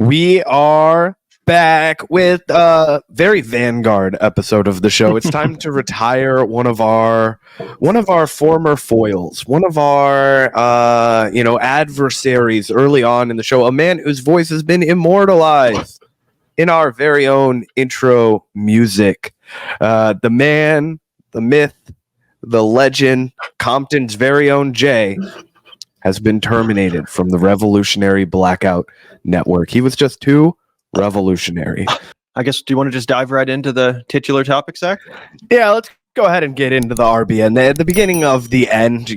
We are back with a very Vanguard episode of the show. It's time to retire one of our former foils, one of our adversaries early on in the show, a man whose voice has been immortalized in our very own intro music. The man, the myth, the legend, Compton's very own Jay has been terminated from the Revolutionary Blackout Network. He was just too revolutionary. I guess, do you want to just dive right into the titular topic, Zach? Yeah, let's go ahead and get into the RBN. At the beginning of the end,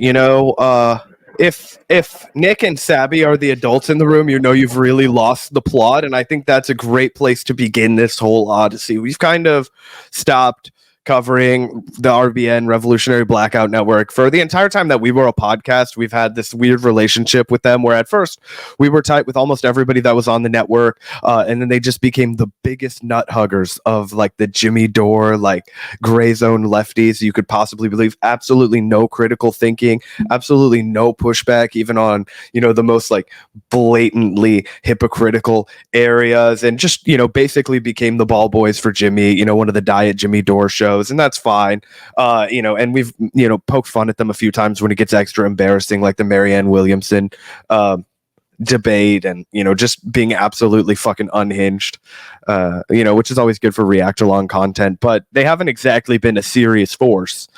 if Nick and Sabby are the adults in the room, you've really lost the plot, and I think that's a great place to begin this whole odyssey. We've kind of stopped covering the RBN Revolutionary Blackout Network for the entire time that we were a podcast. We've had this weird relationship with them where at first we were tight with almost everybody that was on the network, and then they just became the biggest nut huggers of like the Jimmy Dore, like gray zone lefties you could possibly believe. Absolutely no critical thinking, absolutely no pushback, even on the most like blatantly hypocritical areas, and just basically became the ball boys for Jimmy, one of the Diet Jimmy Dore shows. And that's fine. And we've, poked fun at them a few times when it gets extra embarrassing, like the Marianne Williamson debate, and just being absolutely fucking unhinged, which is always good for react-along content. But they haven't exactly been a serious force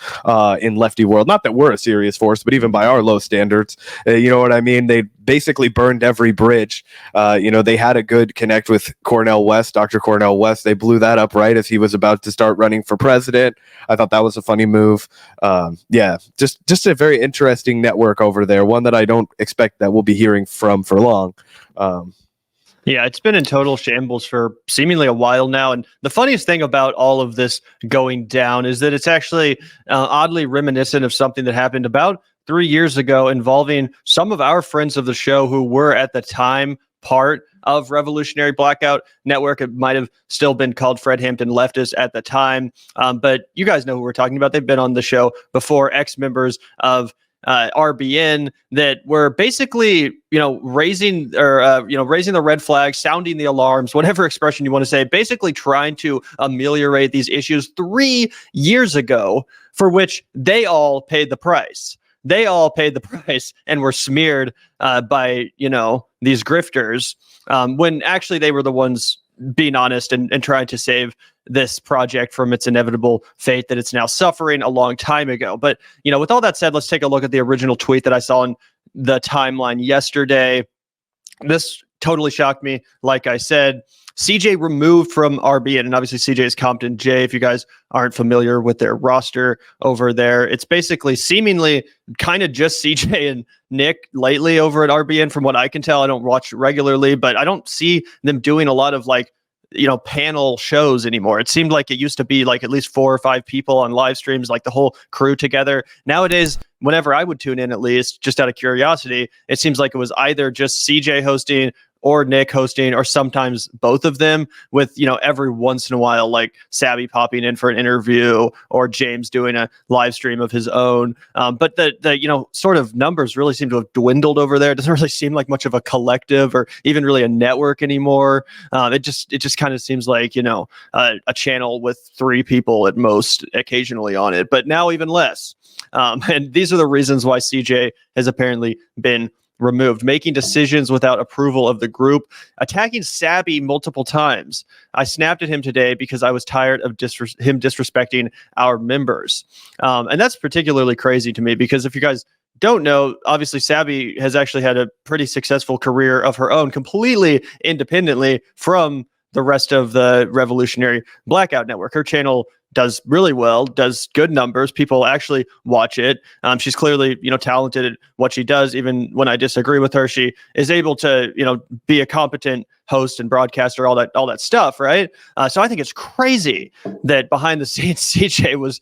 in lefty world. Not that we're a serious force, but even by our low standards, you know what I mean? They basically burned every bridge. They had a good connect with Cornel West, Dr. Cornel West. They blew that up right as he was about to start running for president. I thought that was a funny move. Just a very interesting network over there, one that I don't expect that we'll be hearing from for long. Yeah, it's been in total shambles for seemingly a while now. And the funniest thing about all of this going down is that it's actually oddly reminiscent of something that happened about 3 years ago involving some of our friends of the show who were at the time part of Revolutionary Blackout Network. It might have still been called Fred Hampton Leftists at the time. But you guys know who we're talking about. They've been on the show before, ex-members of RBN that were basically, raising the red flag, sounding the alarms, whatever expression you want to say, basically trying to ameliorate these issues 3 years ago, for which they all paid the price. They all paid the price and were smeared by, these grifters, when actually they were the ones being honest and trying to save this project from its inevitable fate that it's now suffering a long time ago. But, with all that said, let's take a look at the original tweet that I saw in the timeline yesterday. This totally shocked me. Like I said, CJ removed from RBN, and obviously CJ is Compton J. If you guys aren't familiar with their roster over there, it's basically seemingly kind of just CJ and Nick lately over at RBN. From what I can tell, I don't watch regularly, but I don't see them doing a lot of panel shows anymore. It seemed like it used to be like at least 4 or 5 people on live streams, like the whole crew together. Nowadays, whenever I would tune in, at least just out of curiosity, it seems like it was either just CJ hosting or Nick hosting, or sometimes both of them, with, every once in a while, like Sabby popping in for an interview or James doing a live stream of his own. But the sort of numbers really seem to have dwindled over there. It doesn't really seem like much of a collective or even really a network anymore. It just kind of seems like, a channel with 3 people at most occasionally on it, but now even less. And these are the reasons why CJ has apparently been removed: making decisions without approval of the group, attacking Sabby multiple times. I snapped at him today because I was tired of him disrespecting our members. And that's particularly crazy to me because if you guys don't know, obviously Sabby has actually had a pretty successful career of her own, completely independently from the rest of the Revolutionary Blackout Network. Her channel does really well, does good numbers. People actually watch it. She's clearly, talented at what she does. Even when I disagree with her, she is able to, be a competent host and broadcaster, all that stuff, right? So I think it's crazy that behind the scenes CJ was,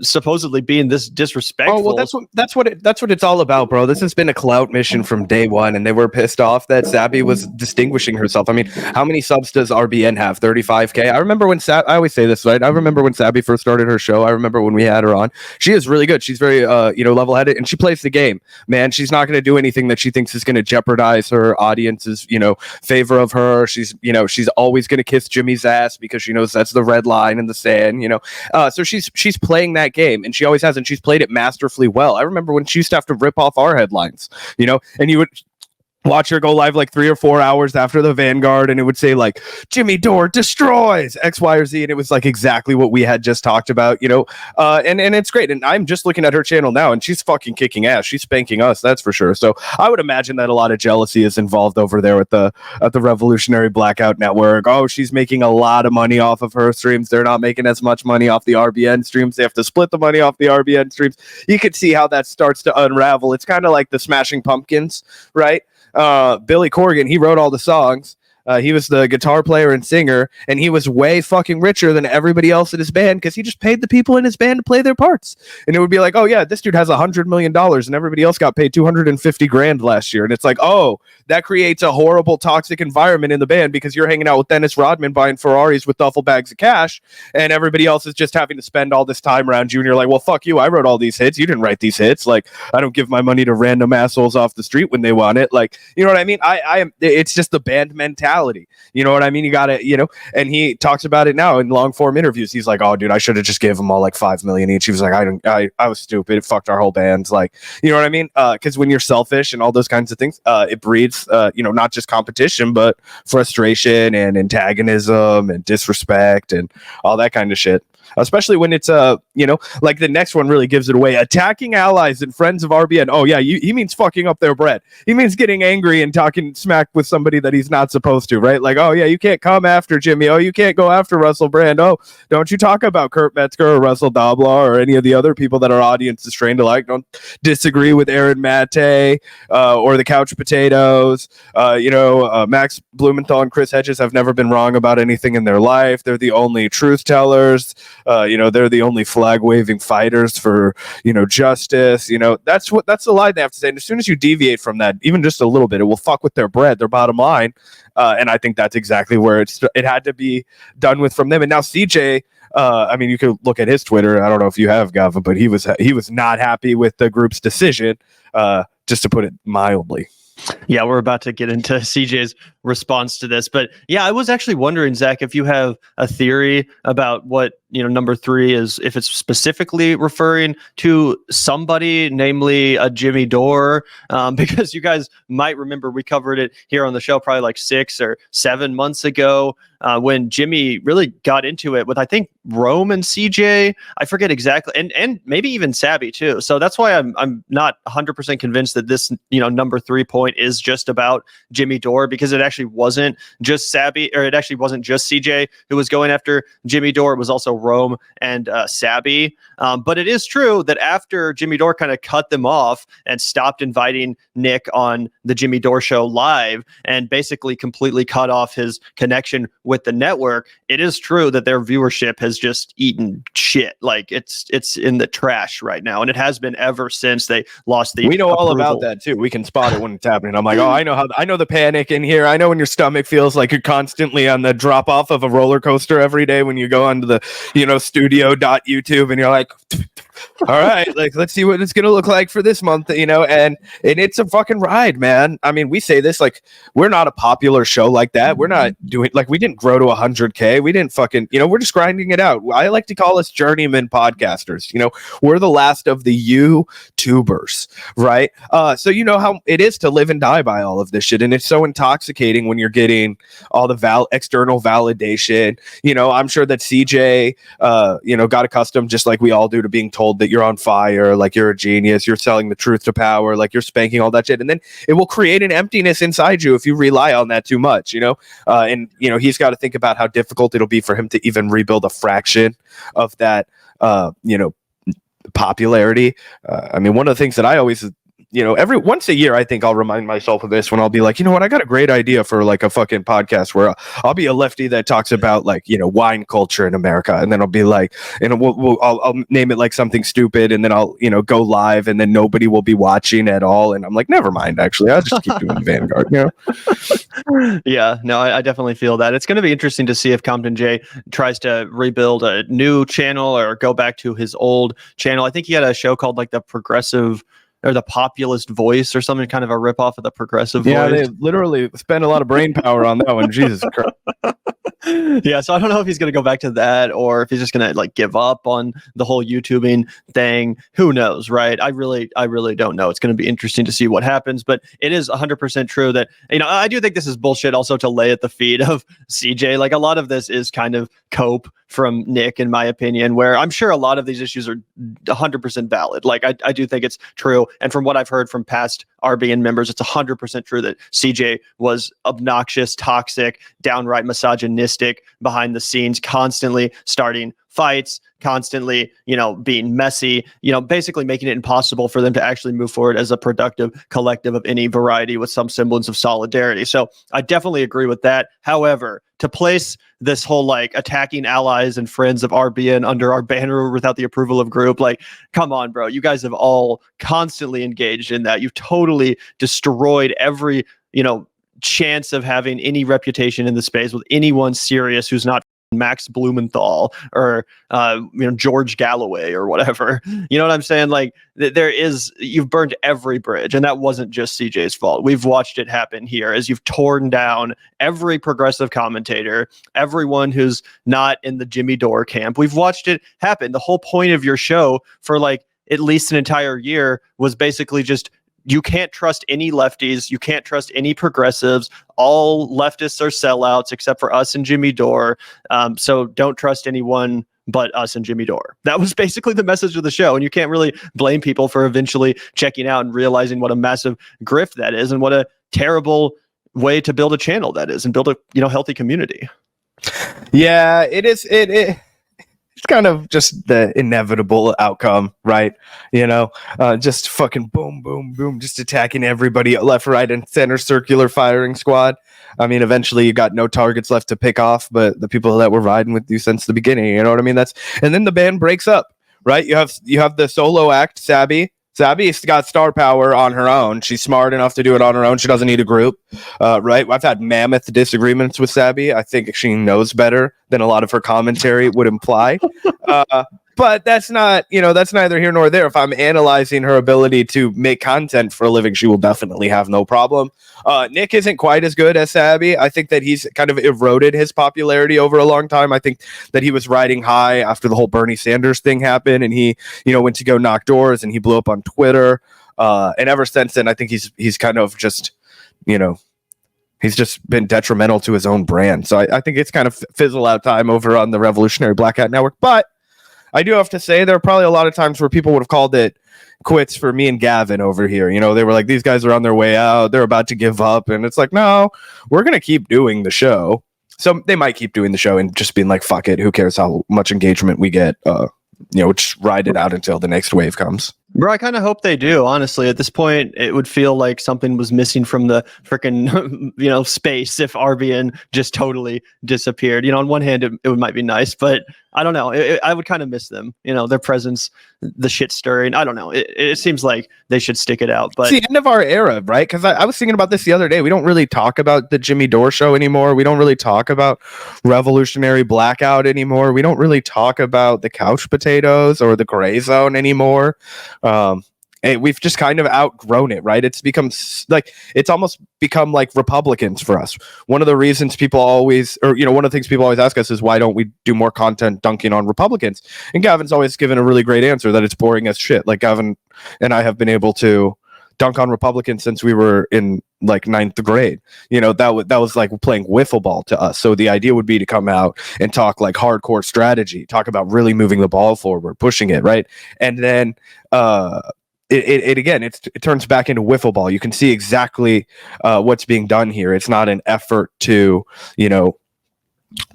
supposedly being this disrespectful. Oh well, that's what it's all about, bro. This has been a clout mission from day one, and they were pissed off that Sabby was distinguishing herself. I mean, how many subs does RBN have? 35K. I remember when I always say this, right? I remember remember when Sabby first started her show. I remember when we had her on. She is really good. She's very, level-headed, and she plays the game. Man, she's not going to do anything that she thinks is going to jeopardize her audience's, favor of her. She's always going to kiss Jimmy's ass because she knows that's the red line in the sand, So she's playing that game, and she always has, and she's played it masterfully well. I remember when she used to have to rip off our headlines, and you would watch her go live like 3 or 4 hours after the Vanguard, and it would say like Jimmy Dore destroys X, Y, or Z, and it was like exactly what we had just talked about, and it's great. And I'm just looking at her channel now, and she's fucking kicking ass. She's spanking us, that's for sure. So I would imagine that a lot of jealousy is involved over there at the Revolutionary Blackout Network. Oh, she's making a lot of money off of her streams. They're not making as much money off the RBN streams. They have to split the money off the RBN streams. You could see how that starts to unravel. It's kind of like the Smashing Pumpkins, right? Billy Corgan, he wrote all the songs. He was the guitar player and singer, and he was way fucking richer than everybody else in his band because he just paid the people in his band to play their parts. And it would be like, oh yeah, this dude has $100 million, and everybody else got paid $250,000 last year. And it's like, oh, that creates a horrible, toxic environment in the band because you're hanging out with Dennis Rodman buying Ferraris with duffel bags of cash, and everybody else is just having to spend all this time around you. And you're like, well, fuck you. I wrote all these hits. You didn't write these hits. Like, I don't give my money to random assholes off the street when they want it. Like, you know what I mean? I am. It's just the band mentality. You know what I mean? You gotta, and he talks about it now in long form interviews. He's like, oh dude, I should have just gave them all like $5 million each. He was like, I was stupid. It fucked our whole band. Like, you know what I mean? Cause when you're selfish and all those kinds of things, it breeds, not just competition, but frustration and antagonism and disrespect and all that kind of shit. Especially when it's like the next one really gives it away. Attacking allies and friends of RBN. Oh yeah, he means fucking up their bread. He means getting angry and talking smack with somebody that he's not supposed to, right? Like, oh yeah, you can't come after Jimmy. Oh, you can't go after Russell Brand. Oh, don't you talk about Kurt Metzger or Russell Doblaw or any of the other people that our audience is trained to like. Don't disagree with Aaron Mate or the Couch Potatoes. Max Blumenthal and Chris Hedges have never been wrong about anything in their life. They're the only truth tellers. They're the only flag waving fighters for, justice. That's the line they have to say. And as soon as you deviate from that, even just a little bit, it will fuck with their bread, their bottom line. And I think that's exactly where it had to be done with from them. And now CJ, you could look at his Twitter. I don't know if you have, Gavin, but he was not happy with the group's decision, just to put it mildly. Yeah, we're about to get into CJ's response to this, but yeah, I was actually wondering, Zach, if you have a theory about what number 3 is, if it's specifically referring to somebody, namely a Jimmy Dore, because you guys might remember we covered it here on the show probably like 6 or 7 months ago when Jimmy really got into it with, I think, Rome and CJ. I forget exactly, and maybe even Sabby too. So that's why I'm not 100% convinced that this number 3 point is just about Jimmy Dore, because it actually wasn't just Sabby, or it actually wasn't just CJ who was going after Jimmy Dore. It was also Rome and Sabby. But it is true that after Jimmy Dore kind of cut them off and stopped inviting Nick on the Jimmy Dore show live and basically completely cut off his connection with the network, it is true that their viewership has just eaten shit. Like it's in the trash right now, and it has been ever since they lost the. We know all about that too. We can spot it when it's happening. I'm like, oh, I know the panic in here. I know when your stomach feels like you're constantly on the drop off of a roller coaster every day when you go onto the studio.youtube and you're like, all right, like let's see what it's gonna look like for this month, and it's a fucking ride, man. I mean, we say this like we're not a popular show like that. We're not doing like we didn't grow to 100K. We didn't fucking we're just grinding it out. I like to call us journeyman podcasters. We're the last of the YouTubers, right? So you know how it is to live and die by all of this shit, and it's so intoxicating when you're getting all the external validation. I'm sure that CJ got accustomed, just like we all do, to being told that you're on fire, like you're a genius, you're selling the truth to power, like you're spanking all that shit, and then it will create an emptiness inside you if you rely on that too much. He's got to think about how difficult it'll be for him to even rebuild a fraction of that popularity. One of the things that I always every once a year, I think I'll remind myself of this when I'll be like, you know what, I got a great idea for like a fucking podcast where I'll be a lefty that talks about like, wine culture in America. And then I'll be like, and I'll name it like something stupid. And then I'll, go live and then nobody will be watching at all. And I'm like, never mind, actually, I'll just keep doing Vanguard, Yeah, no, I definitely feel that. It's going to be interesting to see if Compton J tries to rebuild a new channel or go back to his old channel. I think he had a show called like the Progressive or the Populist Voice or something, kind of a ripoff of the Progressive Voice. Yeah, they literally spend a lot of brain power on that one. Jesus Christ. Yeah, so I don't know if he's going to go back to that or if he's just going to like give up on the whole YouTubing thing. Who knows, right? I really don't know. It's going to be interesting to see what happens, but it is 100% true that, I do think this is bullshit also to lay at the feet of CJ. Like a lot of this is kind of cope from Nick, in my opinion, where I'm sure a lot of these issues are 100% valid. Like I do think it's true. And from what I've heard from past RBN members, it's 100% true that CJ was obnoxious, toxic, downright misogynistic behind the scenes, constantly starting fights, constantly, being messy, basically making it impossible for them to actually move forward as a productive collective of any variety with some semblance of solidarity. So I definitely agree with that. However, to place this whole like attacking allies and friends of RBN under our banner without the approval of group, like, come on, bro. You guys have all constantly engaged in that. You've totally destroyed every, chance of having any reputation in the space with anyone serious who's not Max Blumenthal or George Galloway or whatever. You know what I'm saying? Like you've burned every bridge, and that wasn't just CJ's fault. We've watched it happen here as you've torn down every progressive commentator, everyone who's not in the Jimmy Dore camp. We've watched it happen. The whole point of your show for like at least an entire year was basically just, you can't trust any lefties. You can't trust any progressives. All leftists are sellouts except for us and Jimmy Dore. So don't trust anyone but us and Jimmy Dore. That was basically the message of the show. And you can't really blame people for eventually checking out and realizing what a massive grift that is and what a terrible way to build a channel that is and build a healthy community. Yeah, it is. It's kind of just the inevitable outcome, right? Just fucking boom, boom, boom, just attacking everybody left, right, and center, circular firing squad. I mean, eventually you got no targets left to pick off, but the people that were riding with you since the beginning, you know what I mean? And then the band breaks up, right? You have the solo act, Sabby. Sabby's got star power on her own. She's smart enough to do it on her own. She doesn't need a group, right? I've had mammoth disagreements with Sabby. I think she knows better than a lot of her commentary would imply. But that's not, that's neither here nor there. If I'm analyzing her ability to make content for a living, she will definitely have no problem. Nick isn't quite as good as Sabby. I think that he's kind of eroded his popularity over a long time. I think that he was riding high after the whole Bernie Sanders thing happened, and he, went to go knock doors, and he blew up on Twitter. And ever since then, I think he's kind of just, he's just been detrimental to his own brand. So I think it's kind of fizzle out time over on the Revolutionary Black Hat Network. But I do have to say there are probably a lot of times where people would have called it quits for me and Gavin over here. They were like, these guys are on their way out. They're about to give up. And it's like, no, we're going to keep doing the show. So they might keep doing the show and just being like, fuck it. Who cares how much engagement we get? Just ride it out until the next wave comes. Bro, I kind of hope they do. Honestly, at this point, it would feel like something was missing from the freaking, space if RBN just totally disappeared. On one hand, it might be nice, but I don't know. I would kind of miss them. Their presence, the shit stirring. I don't know. It seems like they should stick it out. But it's the end of our era, right? Because I was thinking about this the other day. We don't really talk about the Jimmy Dore show anymore. We don't really talk about Revolutionary Blackout anymore. We don't really talk about the Couch Potatoes or the Gray Zone anymore. And we've just kind of outgrown it, right? It's become like, it's almost become like Republicans for us. One of the reasons people always, or, one of the things people always ask us is, why don't we do more content dunking on Republicans? And Gavin's always given a really great answer that it's boring as shit. Like Gavin and I have been able to dunk on Republicans since we were in like ninth grade. That was like playing wiffle ball to us. So the idea would be to come out and talk like hardcore strategy, talk about really moving the ball forward, pushing it, right? And then it turns back into wiffle ball. You can see exactly what's being done here. It's not an effort to,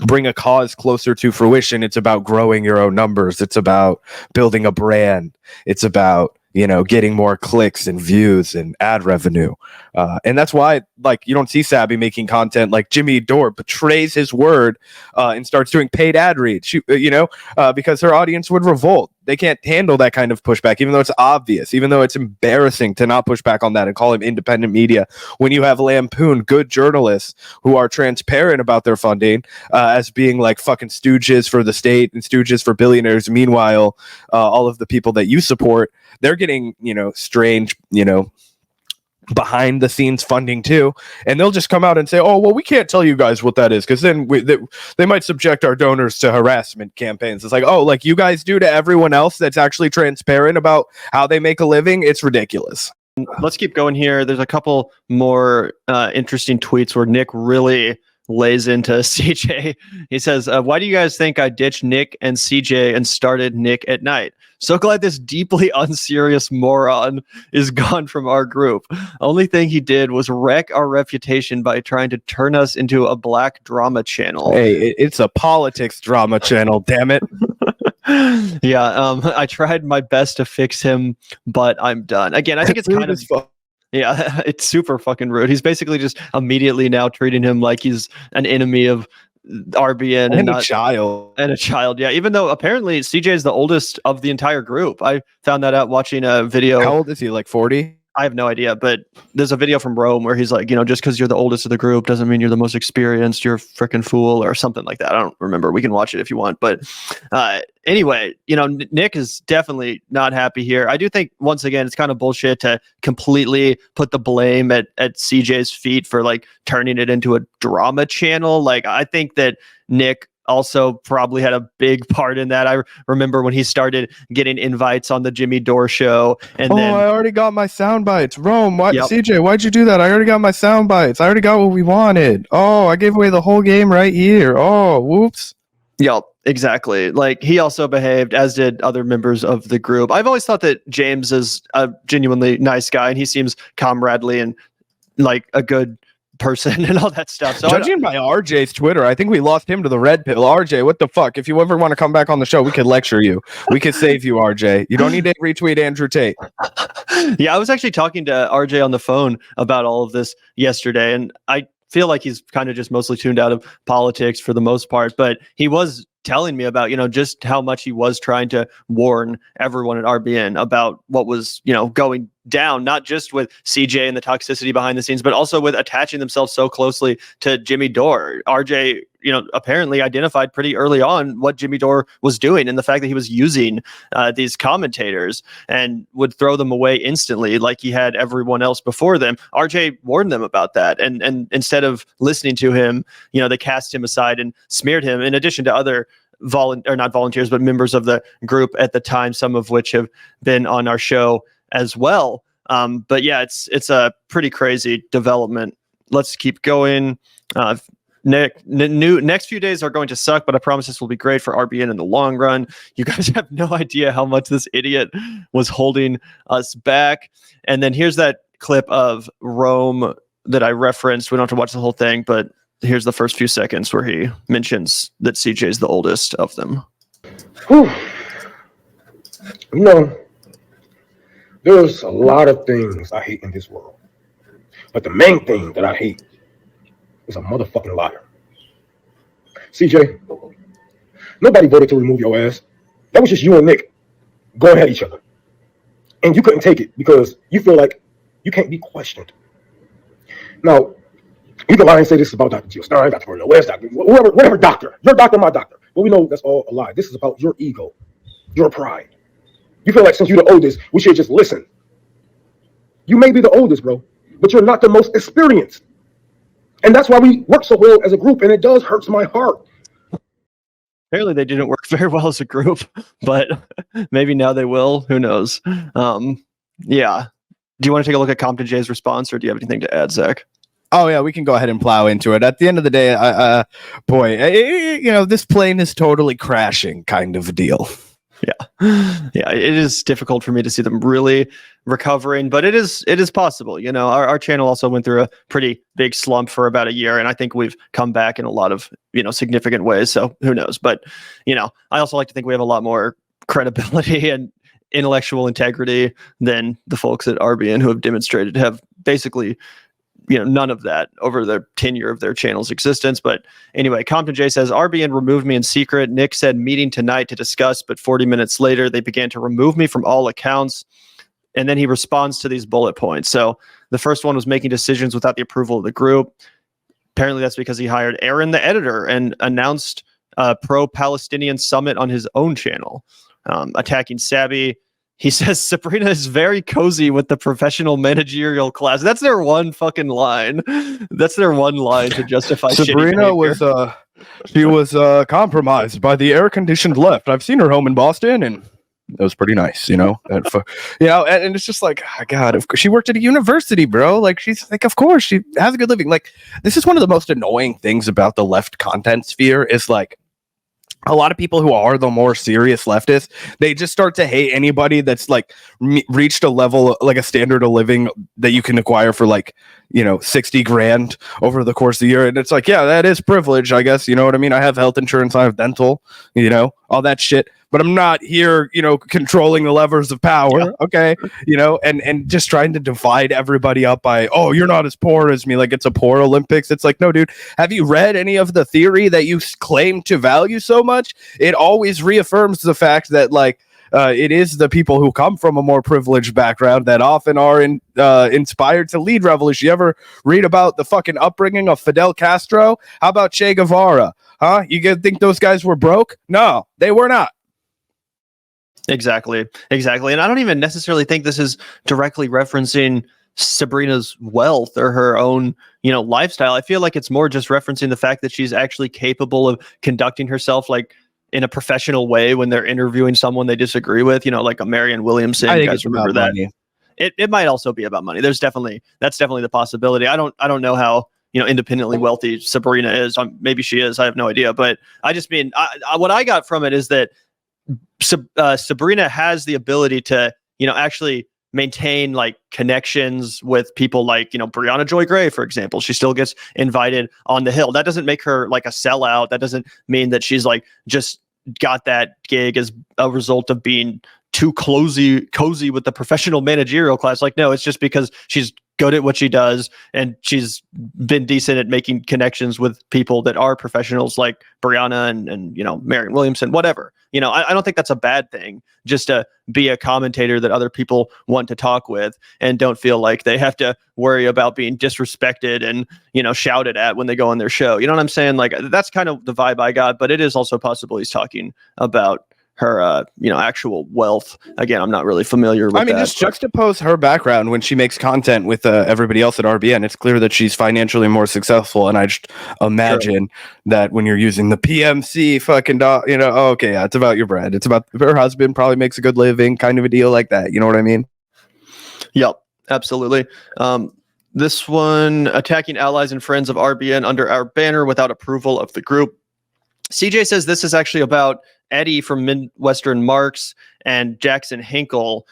bring a cause closer to fruition. It's about growing your own numbers. It's about building a brand. It's about getting more clicks and views and ad revenue. And that's why, like, you don't see Sabby making content like Jimmy Dore betrays his word and starts doing paid ad reads, because her audience would revolt. They can't handle that kind of pushback, even though it's obvious, even though it's embarrassing to not push back on that and call him independent media. When you have Lampoon, good journalists who are transparent about their funding as being like fucking stooges for the state and stooges for billionaires. Meanwhile, all of the people that you support, they're getting, strange, behind the scenes funding too, and they'll just come out and say, oh well, we can't tell you guys what that is because then they might subject our donors to harassment campaigns. It's like, oh, like you guys do to everyone else that's actually transparent about how they make a living. It's ridiculous. Let's keep going here. There's a couple more interesting tweets where Nick really lays into CJ. He says, why do you guys think I ditched Nick and CJ and started Nick at Night? So glad this deeply unserious moron is gone from our group. Only thing he did was wreck our reputation by trying to turn us into a black drama channel. Hey, it's a politics drama channel, damn it. Yeah, I tried my best to fix him, but I'm done. Again, I think it's kind of... Yeah, it's super fucking rude. He's basically just immediately now treating him like he's an enemy of RBN and a child. And a child, yeah. Even though apparently CJ is the oldest of the entire group. I found that out watching a video. How old is he? Like 40? I have no idea, but there's a video from Rome where he's like, just because you're the oldest of the group doesn't mean you're the most experienced. You're a freaking fool or something like that. I don't remember. We can watch it if you want. But anyway, Nick is definitely not happy here. I do think, once again, it's kind of bullshit to completely put the blame at CJ's feet for like turning it into a drama channel. Like, I think that Nick also probably had a big part in that. I remember when he started getting invites on the Jimmy Dore show, and then I already got my sound bites. Rome, CJ, why'd you do that? I already got my sound bites. I already got what we wanted. Oh, I gave away the whole game right here. Oh, whoops. Yep, exactly. Like, he also behaved, as did other members of the group. I've always thought that James is a genuinely nice guy, and he seems comradely and like a good person and all that stuff. So judging by RJ's Twitter, I think we lost him to the red pill. RJ, what the fuck? If you ever want to come back on the show, we could lecture you. We could save you, RJ. You don't need to retweet Andrew Tate. Yeah, I was actually talking to RJ on the phone about all of this yesterday, and I feel like he's kind of just mostly tuned out of politics for the most part, but he was telling me about, just how much he was trying to warn everyone at RBN about what was, going down, not just with CJ and the toxicity behind the scenes, but also with attaching themselves so closely to Jimmy Dore. RJ, apparently identified pretty early on what Jimmy Dore was doing and the fact that he was using these commentators and would throw them away instantly like he had everyone else before them. RJ warned them about that. And instead of listening to him, they cast him aside and smeared him, in addition to other not volunteers, but members of the group at the time, some of which have been on our show as well. But yeah, it's a pretty crazy development. Let's keep going. Next few days are going to suck, but I promise this will be great for RBN in the long run. You guys have no idea how much this idiot was holding us back. And then here's that clip of Rome that I referenced. We don't have to watch the whole thing, but here's the first few seconds where he mentions that CJ is the oldest of them. Whew. There's a lot of things I hate in this world. But the main thing that I hate is a motherfucking liar. CJ, nobody voted to remove your ass. That was just you and Nick going at each other. And you couldn't take it because you feel like you can't be questioned. Now, you can lie and say this is about Dr. Jill Stein, Dr. Verno West, Dr. whatever doctor. Your doctor, my doctor. But we know that's all a lie. This is about your ego, your pride. You feel like since you're the oldest, we should just listen. You may be the oldest, bro, but you're not the most experienced. And that's why we work so well as a group, and it does hurt my heart. Apparently they didn't work very well as a group, but maybe now they will. Who knows? Yeah. Do you want to take a look at Compton J's response, or do you have anything to add, Zach? Oh, yeah, we can go ahead and plow into it. At the end of the day, this plane is totally crashing kind of a deal. Yeah, it is difficult for me to see them really recovering, but it is possible. Our channel also went through a pretty big slump for about a year, and I think we've come back in a lot of significant ways. So who knows? But I also like to think we have a lot more credibility and intellectual integrity than the folks at RBN who have demonstrated to have basically, none of that over the tenure of their channel's existence. But anyway, Compton J says, RBN removed me in secret. Nick said meeting tonight to discuss, but 40 minutes later, they began to remove me from all accounts. And then he responds to these bullet points. So the first one was making decisions without the approval of the group. Apparently that's because he hired Aaron, the editor, and announced a pro-Palestinian summit on his own channel. Attacking Sabby. He says Sabrina is very cozy with the professional managerial class. That's their one fucking line. That's their one line to justify Sabrina was compromised by the air-conditioned left. I've seen her home in Boston, and it was pretty nice, and it's just like, oh God, of course, she worked at a university, bro. Like, she's like, of course she has a good living. Like, this is one of the most annoying things about the left content sphere is like, a lot of people who are the more serious leftists, they just start to hate anybody that's like reached a level, like a standard of living that you can acquire for like, 60 grand over the course of the year. And it's like, yeah, that is privilege, I guess. You know what I mean? I have health insurance, I have dental, all that shit. But I'm not here, controlling the levers of power. Yeah. Okay. And just trying to divide everybody up by, oh, you're not as poor as me. Like it's a poor Olympics. It's like, no, dude, have you read any of the theory that you claim to value so much? It always reaffirms the fact that like, it is the people who come from a more privileged background that often are inspired to lead revolution. You ever read about the fucking upbringing of Fidel Castro? How about Che Guevara? Huh? You think those guys were broke? No, they were not. Exactly. And I don't even necessarily think this is directly referencing Sabrina's wealth or her own, lifestyle. I feel like it's more just referencing the fact that she's actually capable of conducting herself like in a professional way when they're interviewing someone they disagree with, like a Marianne Williamson. I think you guys it's remember about that? money. It might also be about money. That's definitely the possibility. I don't know how independently wealthy Sabrina is. Maybe she is. I have no idea. But I just mean what I got from it is that Sabrina has the ability to actually maintain like connections with people like Breonna Joy Gray, for example. She still gets invited on the Hill. That doesn't make her like a sellout. That doesn't mean that she's like just got that gig as a result of being too cozy with the professional managerial class. Like, no, it's just because she's good at what she does and she's been decent at making connections with people that are professionals like Brianna and Marianne Williamson, whatever. I don't think that's a bad thing, just to be a commentator that other people want to talk with and don't feel like they have to worry about being disrespected and, shouted at when they go on their show. You know what I'm saying? Like, that's kind of the vibe I got, but it is also possible he's talking about her, actual wealth. Again, I'm not really familiar with that. Just juxtapose her background when she makes content with everybody else at RBN. It's clear that she's financially more successful, and I just imagine that when you're using the PMC fucking it's about your bread. It's about her husband probably makes a good living, kind of a deal like that. You know what I mean? Yep, absolutely. This one, attacking allies and friends of RBN under our banner without approval of the group. CJ says this is actually about Eddie from Midwestern Marks and Jackson Hinkle,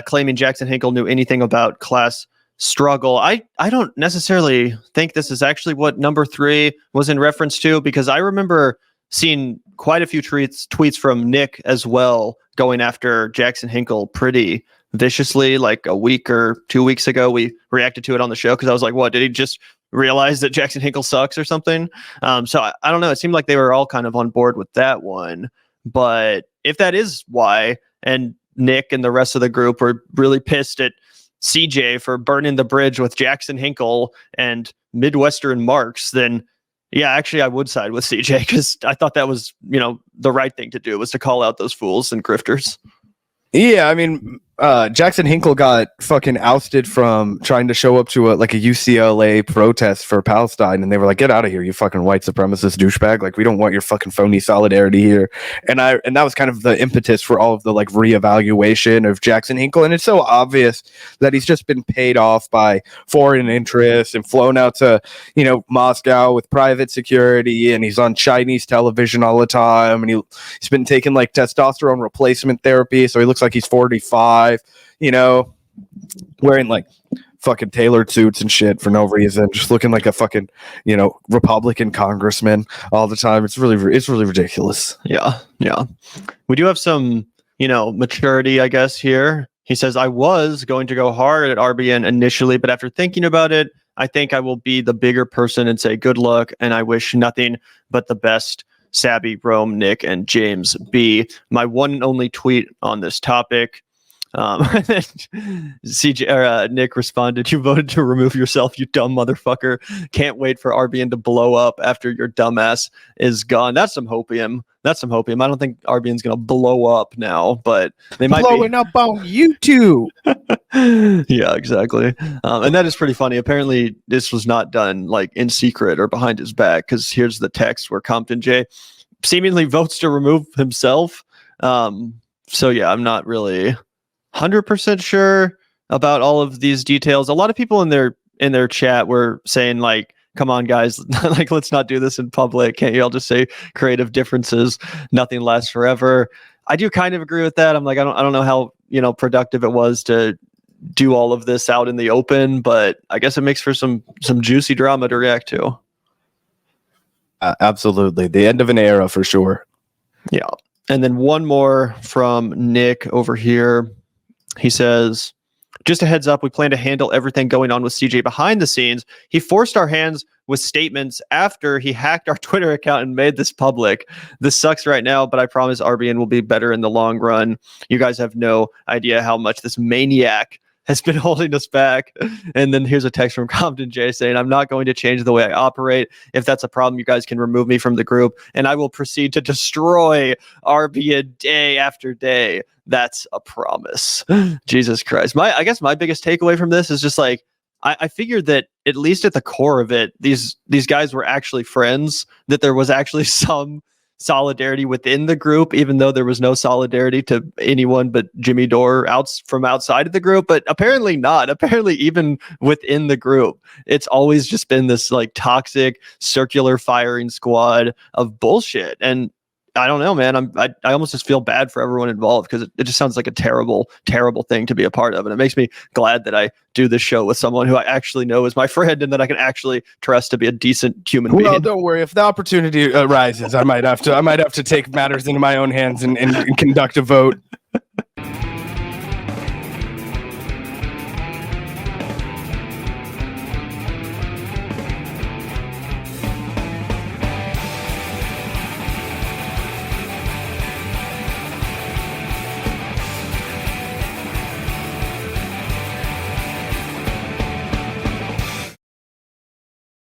claiming Jackson Hinkle knew anything about class struggle. I don't necessarily think this is actually what number 3 was in reference to, because I remember seeing quite a few tweets from Nick as well going after Jackson Hinkle pretty viciously. Like a week or 2 weeks ago, we reacted to it on the show because I was like, what, did he just realize that Jackson Hinkle sucks or something? So I don't know. It seemed like they were all kind of on board with that one. But if that is why, and Nick and the rest of the group were really pissed at CJ for burning the bridge with Jackson Hinkle and Midwestern Marks, then yeah, actually I would side with CJ, because I thought that was, the right thing to do, was to call out those fools and grifters. Yeah, I mean, Jackson Hinkle got fucking ousted from trying to show up to a UCLA protest for Palestine, and they were like, "Get out of here, you fucking white supremacist douchebag! Like, we don't want your fucking phony solidarity here." And that was kind of the impetus for all of the like reevaluation of Jackson Hinkle, and it's so obvious that he's just been paid off by foreign interests and flown out to Moscow with private security, and he's on Chinese television all the time, and he's been taking like testosterone replacement therapy, so he looks like he's 45. Wearing like fucking tailored suits and shit for no reason, just looking like a fucking Republican congressman all the time. It's really ridiculous. Yeah. We do have some maturity, I guess, here. He says, I was going to go hard at RBN initially, but after thinking about it, I think I will be the bigger person and say good luck, and I wish nothing but the best. Sabby, Rome, Nick, and James B. My one and only tweet on this topic. Nick responded, "You voted to remove yourself, you dumb motherfucker. Can't wait for RBN to blow up after your dumbass is gone." That's some hopium. I don't think RBN's gonna blow up now, but they might blowing up on YouTube. Yeah, exactly. And that is pretty funny. Apparently, this was not done like in secret or behind his back, because here's the text where Compton J seemingly votes to remove himself. So yeah, I'm not really 100% sure about all of these details. A lot of people in their chat were saying like, come on guys, like let's not do this in public. Can't you all just say creative differences, nothing lasts forever? I do kind of agree with that. I'm like, I don't know how productive it was to do all of this out in the open, but I guess it makes for some juicy drama to react to. Absolutely, the end of an era for sure. Yeah. And then one more from Nick over here. He says, just a heads up, we plan to handle everything going on with CJ behind the scenes. He forced our hands with statements after he hacked our Twitter account and made this public. This sucks right now, but I promise RBN will be better in the long run. You guys have no idea how much this maniac has been holding us back. And then here's a text from Compton J saying, I'm not going to change the way I operate. If that's a problem, you guys can remove me from the group and I will proceed to destroy RBN day after day. That's a promise. Jesus Christ. I guess my biggest takeaway from this is just like, I figured that at least at the core of it, these guys were actually friends, that there was actually some solidarity within the group, even though there was no solidarity to anyone but Jimmy Dore from outside of the group. But apparently not. Apparently, even within the group, it's always just been this like toxic circular firing squad of bullshit. And I don't know, man. I almost just feel bad for everyone involved, because it just sounds like a terrible, terrible thing to be a part of. And it makes me glad that I do this show with someone who I actually know is my friend and that I can actually trust to be a decent human being. Well, don't worry. If the opportunity arises, I might have to take matters into my own hands and conduct a vote.